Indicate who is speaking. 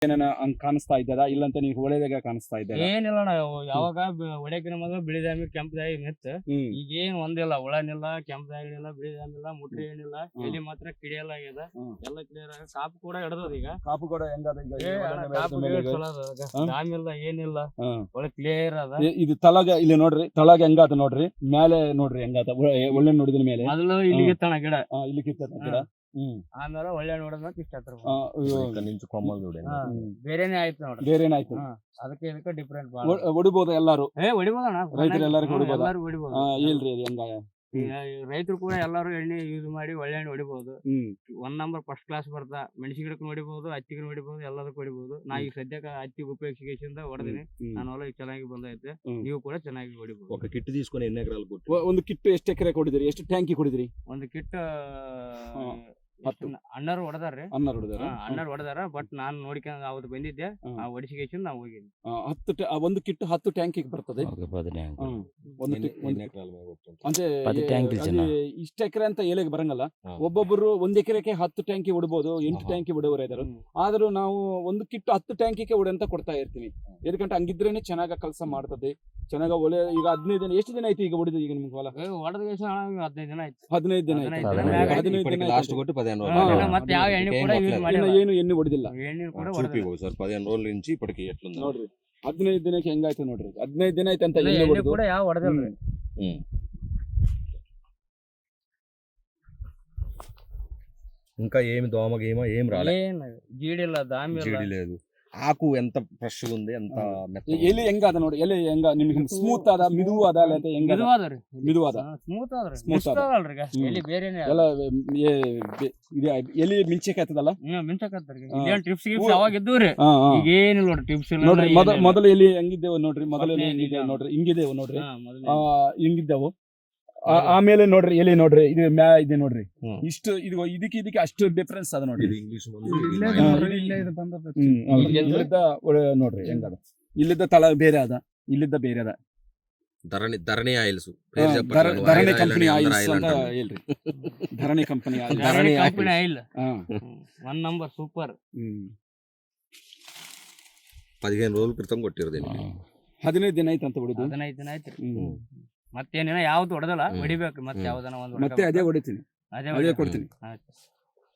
Speaker 1: ಏನೇನ ಹಂಗ್ ಕಾಣಿಸ್ತಾ ಇದ್ದಾರಾ ಇಲ್ಲಂತ ನೀವು ಒಳ್ಳೆದಾಗ ಕಾಣಿಸ್ತಾ ಇದ್ದಾರಾ?
Speaker 2: ಏನಿಲ್ಲ ಅಣ್ಣ ಯಾವಾಗ ಹೊಡೆಕಿನ ಮೊದಲು ಬಿಳಿದಾಮಿ ಕೆಂಪದಾಗಿ ನಿಂತ ಈಗೇನ್ ಒಂದಿಲ್ಲ ಉಳನಿಲ್ಲ ಕೆಂಪದಾಗಿಲ್ಲ ಬಿಳಿದಾಮಿಲ್ಲ ಮುಟ್ರಿ ಏನಿಲ್ಲ ಎಲ್ಲಿ ಮಾತ್ರ ಕಿಡಿಯಲ್ಲ ಆಗ್ಯದ ಎಲ್ಲ ಕ್ಲಿಯರ್ ಆಗ ಕಾಪು ಕೂಡ ಹಿಡ್ದದ ಈಗ
Speaker 1: ಕಾಪು ಕೂಡ ಹೆಂಗದ
Speaker 2: ದಾಮಿ ಇಲ್ಲ ಏನಿಲ್ಲ ಒಳ್ಳೆ ಕ್ಲಿಯರ್ ಅದ.
Speaker 1: ಇದು ತಳಗ ಇಲ್ಲಿ ನೋಡ್ರಿ, ತಳಗ ಹೆಂಗಾತ ನೋಡ್ರಿ, ಮೇಲೆ ನೋಡ್ರಿ ಹೆಂಗಾತ ಒಳ್ಳೆ ನೋಡಿದ ಮೇಲೆ
Speaker 2: ಮೊದಲು ಇಲ್ಲಿಗೆ ತಣ ಗಿಡ
Speaker 1: ಇಲ್ಲಿ ಕಿತ್ತ ಗಿಡ
Speaker 2: ಆಮೇಲೆ ಒಳ್ಳೆ ನೋಡಿದ್ಮೇಲೆ ಇಷ್ಟ ಬೇರೆನೆ ಆಯ್ತು ನೋಡ್ರಿ,
Speaker 1: ಬೇರೆನೇ ಆಯ್ತು.
Speaker 2: ಅದಕ್ಕೆ ಇದಕ್ಕೆ ಡಿಫ್ರೆಂಟ್
Speaker 1: ಹೊಡಿಬಹುದು ಎಲ್ಲಾರು,
Speaker 2: ಹೊಡಿಬೋದಣ್ಣ
Speaker 1: ರೈತರು ಎಲ್ಲರಿಗೂ ಹೊಡಿಬಹುದು.
Speaker 2: ಎಲ್ಲಾರು ಹೊಡಿಬಹುದು.
Speaker 1: ಹೇಳ್ರಿ ಅದು ಹೆಂಗ
Speaker 2: ರೈತರು ಕೂಡ ಎಲ್ಲಾರು ಎಣ್ಣೆ ಯೂಸ್ ಮಾಡಿ ಒಳ್ಳೆ ಎಣ್ಣೆ ಹೊಡಿಬಹುದು. 1 ನಂಬರ್ ಫಸ್ಟ್ ಕ್ಲಾಸ್ ಬರ್ತಾ ಮೆಣಸಿ ಗಿಡಕ್ಕೆ ಹೊಡಿಬಹುದು, ಹತ್ತಿಗೆ ಹೊಡಿಬಹುದು, ಎಲ್ಲದಕ್ಕೂ ಹೊಡಿಬಹುದು. ನಾ ಈಗ ಸದ್ಯಕ್ಕೆ ಹತ್ತಿಗೆ ಉಪಯೋಗಿಸಿಂದ ಹೊಡೆದಿನಿ, ನಾನು ಹೊಲ ಚೆನ್ನಾಗಿ ಬಂದೈತೆ, ನೀವು ಕೂಡ ಚೆನ್ನಾಗಿ ಹೊಡಿಬಹುದು.
Speaker 3: ಕಿಟ್ తీసుకొని ಎಣ್ಣೆ ಎಕರಾలు ಕೊಟ್ಟು
Speaker 1: ಒಂದು ಕಿಟ್ ಎಷ್ಟು ಎಕರೆ ಕೊಡಿದ್ರಿ, ಎಷ್ಟು ಟ್ಯಾಂಕಿ ಕೊಡಿದ್ರಿ?
Speaker 2: ಒಂದು ಕಿಟ್ ಅಣ್ಣರು ಹೊಡೆದಾರ್ರಿ, ಅಣ್ಣರು ಹೊಡೆದಾರ. ಬಟ್ ನಾನು ನೋಡ್ಕೊಂಡು ಅವತ್ತು ಬಂದಿದ್ದೆ, ಹೊಡಿಸಿಗೇಶನ್ ನಾವು ಹೋಗಿದ್ವಿ.
Speaker 1: ಒಂದು ಕಿಟ್ 10 ಟ್ಯಾಂಕಿಗೆ ಬರ್ತದೆ. ಇಷ್ಟ ಎಕರೆ ಅಂತ ಎಲೆಗೆ ಬರಂಗಲ್ಲ. ಒಬ್ಬೊಬ್ಬರು 1 ಎಕರೆಗೆ 10 ಟ್ಯಾಂಕಿ ಹೊಡಬಹುದು, 8 ಟ್ಯಾಂಕಿ ಹೊಡೆಯವರು ಇದ್ದಾರೆ. ಆದ್ರೂ ನಾವು ಒಂದು ಕಿಟ್ 10 ಟ್ಯಾಂಕಿಗೆ ಹೊಡೆ ಅಂತ ಕೊಡ್ತಾ ಇರ್ತೀನಿ. ಯಾಕಂದ್ರೆ ಹಂಗಿದ್ರೇನೆ ಚೆನ್ನಾಗ ಕೆಲಸ ಮಾಡ್ತದೆ, ಚೆನ್ನಾಗ ಒಳ್ಳೆ. ಈಗ 15 ದಿನ, ಎಷ್ಟು ದಿನ ಆಯ್ತು ಈಗ ಹೊಡಿದು? ಈಗ ನಿಮ್ಗೆ ಹೊಲ
Speaker 2: ಹೊಡೆದ 15 ದಿನ ಆಯ್ತು.
Speaker 1: 15 ದಿನ ಆಯ್ತು.
Speaker 3: ಲಾಸ್ಟ್ ಕೊಟ್ಟು 15
Speaker 2: ಮತ್ತೆ ಯಾವ ಎಣ್ಣೆ ಕೂಡ ಯೂಸ್ ಮಾಡಿಲ್ಲ,
Speaker 1: ಏನು ಎಣ್ಣೆ ಹೊಡೆದಿಲ್ಲ.
Speaker 2: ಎಣ್ಣೆ ಕೂಡ
Speaker 3: ಸರ್ 15 రోజుల నుంచి ఇప్పటికి ఎట్లుంది
Speaker 1: ನೋಡ್ರಿ. 15 ದಿನಕ್ಕೆ ಹೆಂಗಾಯ್ತು ನೋಡ್ರಿ, 15 ದಿನ ಆಯ್ತು ಅಂತ
Speaker 2: ಎಣ್ಣೆ ಕೂಡ ಯಾವ ಹೊಡೆದಿಲ್ಲ.
Speaker 3: ఇంకా ఏమి దోమ గీమ ఏం రాలే,
Speaker 2: జీడిಲ್ಲ దామి
Speaker 3: జీడి లేదు. ఆకు ఎంత ఫ్రెష్ గా ఉంది, ఎంత మెత్తగా.
Speaker 1: ಎಲೆ ಹೆಂಗಾದ ನೋಡಿ, ಎಲೆ ಹೆಂಗ ನಿಮ್ಗೆ ಸ್ಮೂತ್ ಆದ, ಮಿದುವು ಆದ, ಅಥವಾ ಹೆಂಗ? ಮಿದುವಾದ,
Speaker 2: ಸ್ಮೂತ್ ಆದ್ರಿ. ಎಲ್ಲಿ ಬೇರೆನೇ
Speaker 1: ಎಲ್ಲ ಎಲೆ ಮಿಂಚಕ್ಕೆ ಆಗ್ತದಲ್ಲ,
Speaker 2: ಮಿಂಚಕತ್ತರಿ. ಇದೇನ್ ಟಿಪ್ಸ್ ಗಿಪ್ಸ್ ಅವಾಗ ಇದ್ದವ್ರಿ, ಈಗ ಏನಿಲ್ಲ ನೋಡ್ರಿ ಟಿಪ್ಸ್ ಇಲ್ಲ
Speaker 1: ನೋಡ್ರಿ. ಮೊದಲು ಎಲೆ ಹೆಂಗಿದ್ದೇವು ನೋಡ್ರಿ, ಮೊದಲು ಹೆಂಗಿದ್ದೇವು ನೋಡ್ರಿ, ಹಿಂಗಿದ್ದೇವು ನೋಡ್ರಿ, ಹಿಂಗಿದ್ದೇವು. ಆಮೇಲೆ ನೋಡ್ರಿ ಎಲೆ ನೋಡ್ರಿ, ಇದು ಇದೆ ನೋಡ್ರಿ, ಇಷ್ಟು ಇದು ಇದಕ್ಕೆ ಅಷ್ಟು ಡಿಫ್ರೆನ್ಸ್ ಅದ ನೋಡ್ರಿ. ನೋಡ್ರಿ ಹೆಂಗದ, ಇಲ್ಲಿದ್ದ ತಳ ಬೇರೆ ಅದ, ಇಲ್ಲಿದ್ದ ಬೇರೆ ಅದ.
Speaker 3: ಧರಣಿ ಆಯಿಲ್ಸ್,
Speaker 1: ಧರಣಿ ಕಂಪನಿ ಆಯಿಲ್ಸ್ ಅಂತ ಹೇಳ್ರಿ. ಧರಣಿ ಕಂಪನಿ
Speaker 2: ಆಯಿಲ್ 1 ನಂಬರ್ ಸೂಪರ್.
Speaker 3: 15 రోజుల క్రితం కొట్టిరది.
Speaker 1: 15 ದಿನ ಆಯ್ತು ಅಂತ ಹೊಡಿದು.
Speaker 2: 15 ದಿನ ಆಯ್ತು. ಮತ್ತೇನೇನ ಯಾವ್ದು ಹೊಡೆದಲ್ಲ, ಹೊಡಿಬೇಕು ಮತ್ತೆ ಯಾವ್ದನ ಒಂದು.
Speaker 1: ಮತ್ತೆ ಅದೇ ಹೊಡಿತೀನಿ, ಅದೇ ಕೊಡ್ತೀನಿ.